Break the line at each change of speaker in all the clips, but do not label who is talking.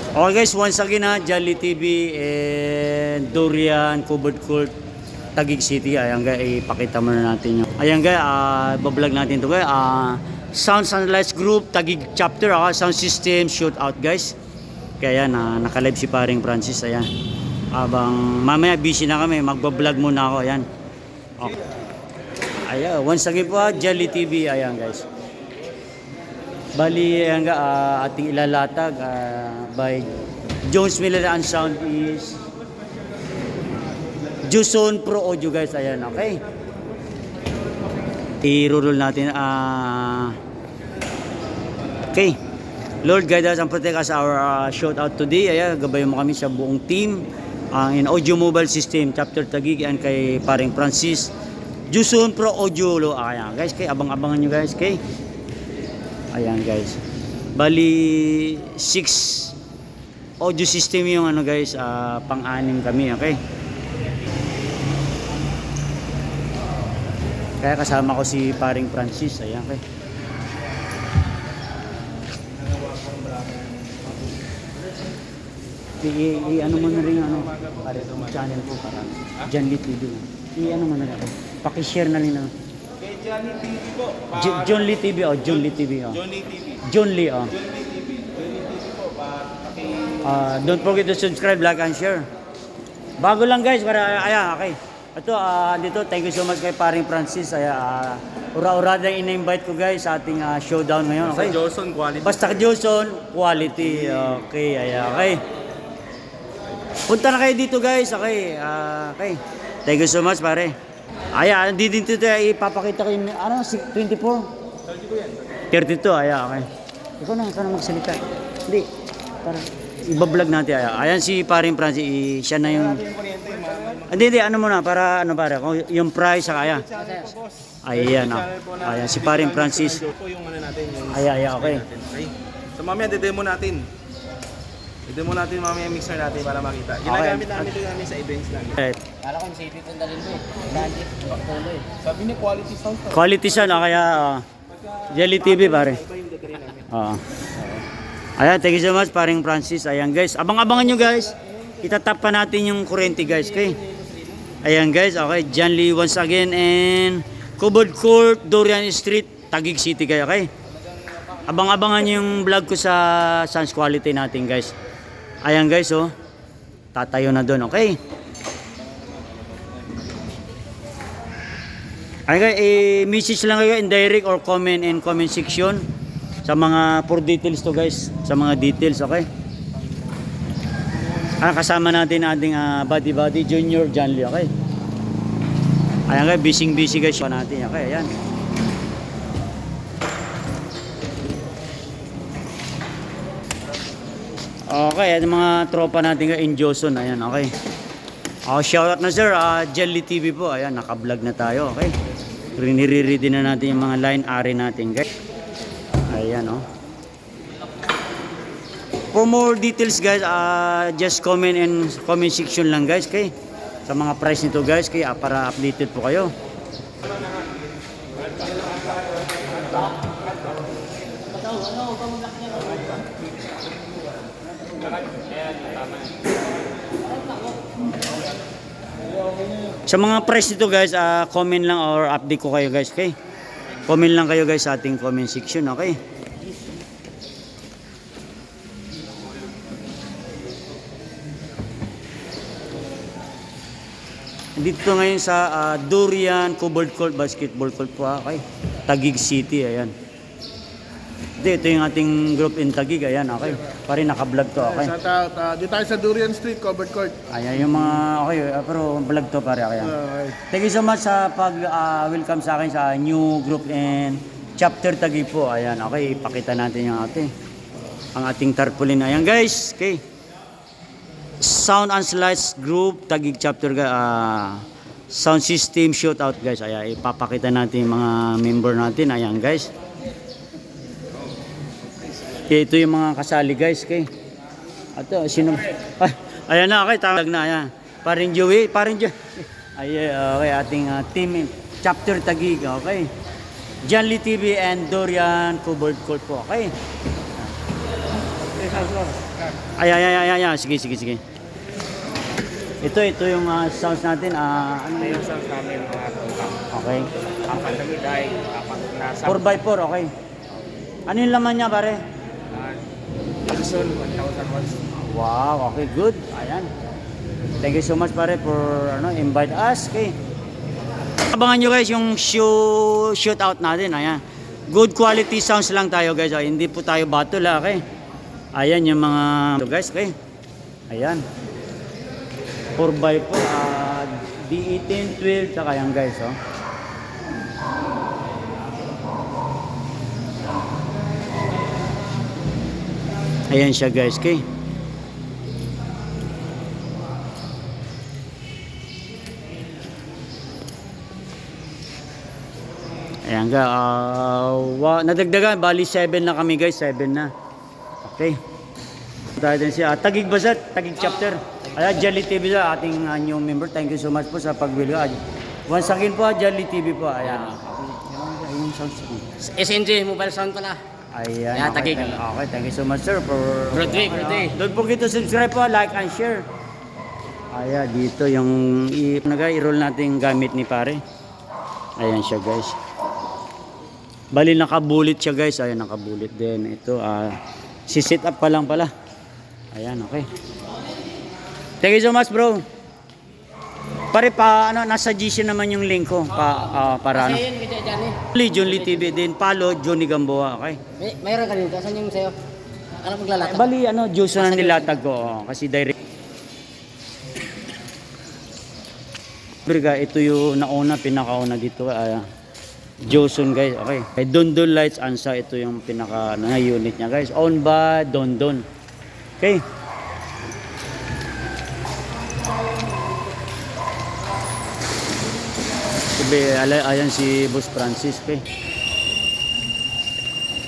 Okay guys, once again Jolly TV and Dorian Covered Court Taguig City. Ayan guys, ipakita muna natin yung. Ayan guys, bablog natin to guys. Sound Sunlights Group Taguig Chapter, sound system shoot out guys. Kaya yan, naka-live si paring Francis. Ayan. Abang mamaya busy na kami, magbablog muna ako. Ayan. Okay. Ayan, once again po Jolly TV. Ayan guys. Bali, ating ilalatag by Jones Miller and sound is Juson Pro Audio guys. Ayan, okay. I-roll natin. Okay. Lord, guide us and protect us our shout out today. Ayan, gabayan mo kami sa buong team. In Audio Mobile System, Chapter Taguig, and kay paring Francis. Juson Pro Audio. Ayan guys, kay abang-abangan nyo guys. Okay. Ayan guys. Bali 6 audio system yung guys, pang-anim kami, okay? Kaya kasama ko si paring Francis, ayan okay. Ano mo na rin pare channel ko para John Lee TV. Ano mo na rin. Paki-share na rin na.
John Lee TV po.
John Lee TV John Lee TV
John Lee TV.
John Lee
John Lee TV. John Lee TV po.
Don't forget to subscribe, like and share. Bago lang guys para okay. Ito dito, thank you so much kay paring Francis. Ura-urada in-invite ko guys sa ating showdown ngayon, okay?
Basta Joson quality.
Basta Joson quality. Okay, okay. Punta na kayo dito guys, okay? Okay. Thank you so much pare. Dito ipapakita ko yung 24?
30 ko yan.
32, okay. Ikaw na magsalita. Hindi, para ibablog natin. Ayan si paring Francis, siya na yung. Hindi, ano muna, para para, yung price, kaya. Ayan, ayan, si paring Francis. Ayan, okay.
So mamaya demo natin. I-demo natin mamaya yung mixer natin para makita. Ginagamit namin ito namin sa events namin.
Kala ko yung safety ito dalhin mo eh.
Sabi niya quality sound.
Quality siya, kaya Jelly TV pare. Ayan, thank you so much paring Francis. Ayan guys, abang-abangan nyo guys. Itatap pa natin yung kurente guys, okay? Ayan guys, okay. John Lee once again and Covered Court, Dorian Street, Taguig City kayo, okay? Abang-abangan yung vlog ko sa sound quality natin guys. Ayan guys, tatayo na doon, okay? Ayan guys, message lang kayo in direct or comment in comment section sa mga for details to guys, sa mga details, okay? Kasama natin ating buddy Junior John Lee, okay? Ayan guys, busy guys pa natin, okay? Ayan. Okay, at mga tropa natin in Joson, ayan, okay. Shoutout na sir, Jelly TV po, ayan, naka-vlog na tayo, okay. Nire-ready na natin yung mga line ari natin, guys. Ayan, For more details guys, just comment in comment section lang guys, okay. Sa mga price nito guys, kaya para updated po kayo. Sa mga price nito guys, comment lang or update ko kayo guys, okay? Comment lang kayo guys sa ating comment section, okay? Dito ngayon sa Dorian Covered Court Basketball Court po, okay? Taguig City, ayan. Ito yung ating group in Taguig, ayan, okay. Pare naka-vlog to, okay.
Dito tayo sa Durian Street, Covered Court.
Ayan yung mga, okay, pero vlog to pare, kaya. Thank you so much sa pag-welcome sa akin sa new group in Chapter Taguig po, ayan, okay. Ipakita natin yung ang ating tarpaulin, ayan guys, okay. Sound and Slides Group Taguig Chapter, sound system shoot out guys, ayan, ipapakita natin yung mga member natin, ayan guys. Okay, ito yung mga kasali guys, okay. Ato, sino? Ayan na, okay, tawag na, ayan. Paring Joey. Ayan, okay, ating team Chapter Taguig, okay. John Lee TV and Dorian Covered Court po, okay. Ay. Sige. Ito yung sounds natin. Ano
Ito yung sounds namin mga tungkap.
Okay.
Apat na miday, apat na
4x4, okay. Ano yung laman niya, pare?
Gibson 1000 watts.
Wow, okay, good. Ayan. Thank you so much, pare, for invite us. Okay. Abangan nyo guys yung shootout natin. Ayan. Good quality sounds lang tayo guys. Hindi po tayo battle, okay. Ayan yung mga guys, okay. Ayan. 4x4, D18, 12, saka yan guys, oh. Ayan siya guys, okay. Ayan ga, nadagdagan, bali 7 na kami guys, 7 na. Okay. Tayo din siya, Tagig Basat, Tagig Chapter. Ayan, Jelly TV sa ating new member. Thank you so much po sa pagbili. Once again po, Jelly TV po. Ayan. Ayun, sounds.
SNJ Mobile Sound pala.
Ayan.
Ayan,
Okay,
Tagig.
okay, thank you so much sir for...
Broadway.
Don't forget to subscribe po, like and share. Ayan, dito yung i-roll natin yung gamit ni pare. Ayan siya guys. Bali nakabulit siya guys. Ayan, nakabulit din. Ito, si-set up pa lang pala. Ayan, okay. Thank you so much bro. Pare nasa GC naman yung link ko. Para
Kasi yun, kita dyan eh.
Legion Lee TV din. Follow Johnny Gamboa, okay?
Mayroon ka dito. Saan yung sa'yo? Alam maglalata?
Bali, Juice na nilatag ko. Kasi direct. Ito yung nauna, pinakauna dito. Joson guys, okay. Kay Dondon Lights Ansa, ito yung pinaka unit niya guys. Owned by Dondon. Okay. Ayan si Boss Francis, okay.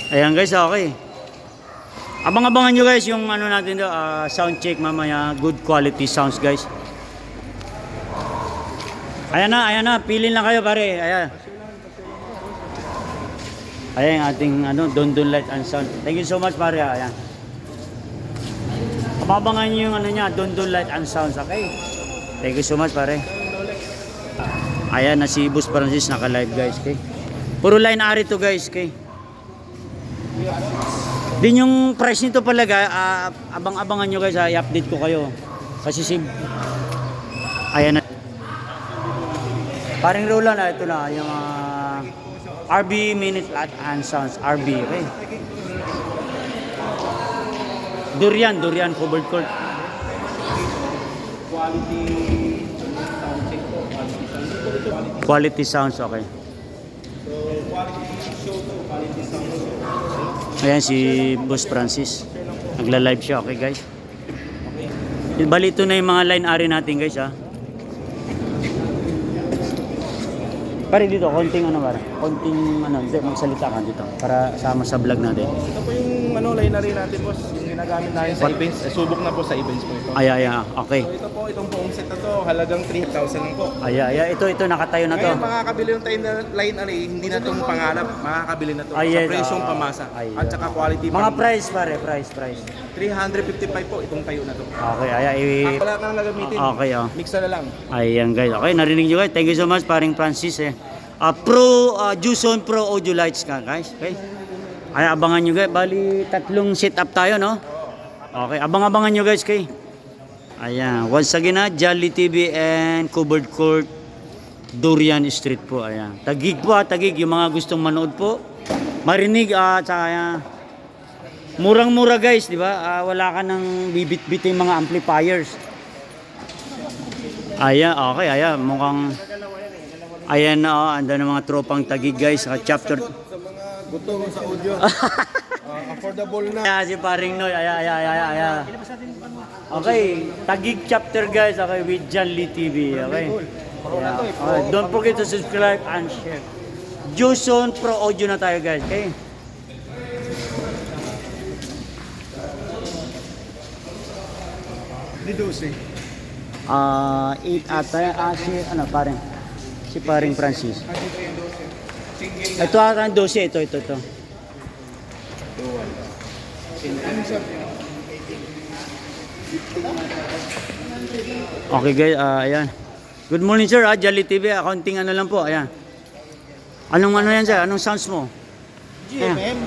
Ayan guys, okay. Abang-abangan nyo guys yung natin do, sound check mamaya, good quality sounds guys. Ayan na, pilin lang kayo pare. Ayan. Ayan yung ating Dondon Light and Sound. Thank you so much pare. Ayan. Abangan nyo yung niya, Dondon Light and Sounds, okay? Thank you so much pare. Ayan na si Boss Francis naka-live guys, okay? Puro line ari to guys, okay? Din yung price nito pala guys, abang-abangan nyo guys, i-update ko kayo. Kasi ayan na. Paring Roland, ito na yung RB Minute Light and Sounds, RB, okay? Durian, covered court. Quality sounds, okay. Ayan si Boss Francis. Nagla-live siya, okay guys. Bali ito na yung mga line ari natin guys, ha. Pare dito, konting hindi, magsalita ka dito para sama sa vlog natin.
Ito po yung lineary natin boss, yung ginagamit natin sa events. Subok na po sa events po ito.
Ay, okay.
So ito po, itong buong set na to, halagang 3,000 lang po.
Ito nakatayo na to.
Ngayon makakabili yung tayo na lineary, hindi na itong pangarap, makakabili na to sa presyong pamasa. At saka quality
mga price pare, price.
355 po itong tayo na to.
Okay,
Wala ka nang gagamitin.
Okay,
Mix na lang.
Ayan guys. Okay, narinig nyo guys. Thank you so much paring Francis eh. Juson Pro Audio Lights ka guys. Okay. Ay abangan nyo guys. Bali 3 setup tayo no. Okay, abang-abangan nyo guys kay. Ayan, once again Jolly TV and Covered Court Durian Street po. Ayan. Tagig po, Tagig yung mga gustong manood po. Marinig at saka murang-mura guys, di ba? Wala ka nang bibit-biting mga amplifiers. Ayan, okay, ayan, mukhang ayan na, anda ng mga tropang Tagig guys, chapter.
Sa mga gutom sa audio. Affordable na.
Ayan, si paring Noy, ayan. Okay, Tagig chapter guys, okay, with Jolly TV, okay. Yeah. Okay, don't forget to subscribe and share. Juson Pro Audio na tayo guys, okay.
Di 12.
8 ata, si paring Francis. Ito ata ang 12, ito. Okay guys, ayan. Good morning sir, Jolly TV, accounting ano lang po, ayan. Anong ano yan sir? Anong sounds mo?
GMM.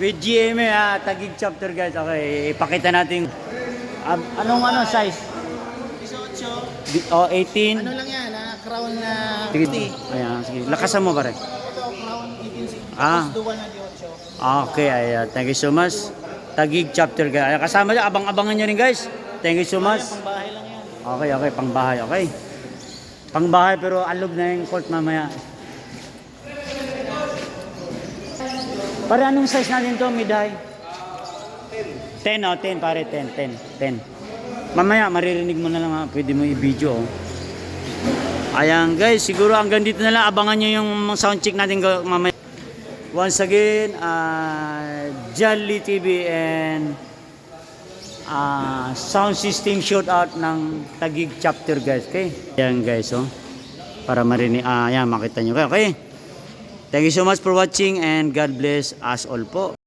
With GMA, Taguig chapter guys. Okay, ipakita natin. Anong size?
18.
Oh, 18.
Ano lang yan, crown na
Sige.
50.
Ayan, sige. Lakasan mo pare.
Ito, crown 18.
Ah.
Tapos dual na 18.
Okay, ayan. Thank you so much. Taguig chapter guys. Ayan, kasama niya, abang-abangan niyo rin guys. Thank you so much.
Pangbahay lang yan.
Okay, pangbahay, okay. Pangbahay pero alog na yung court mamaya. Pare, anong size natin to, mid-high? 10, 10 pare, 10. Mamaya, maririnig mo na lang ha, pwede mo i-video. Oh. Ayan guys, siguro hanggang dito na lang, abangan nyo yung sound check natin mamaya. Once again, Jolly TV and sound system shootout ng Taguig chapter guys, okay? Ayan guys, oh. Para marinig, ayan, makita nyo kayo, okay? Thank you so much for watching and God bless us all po.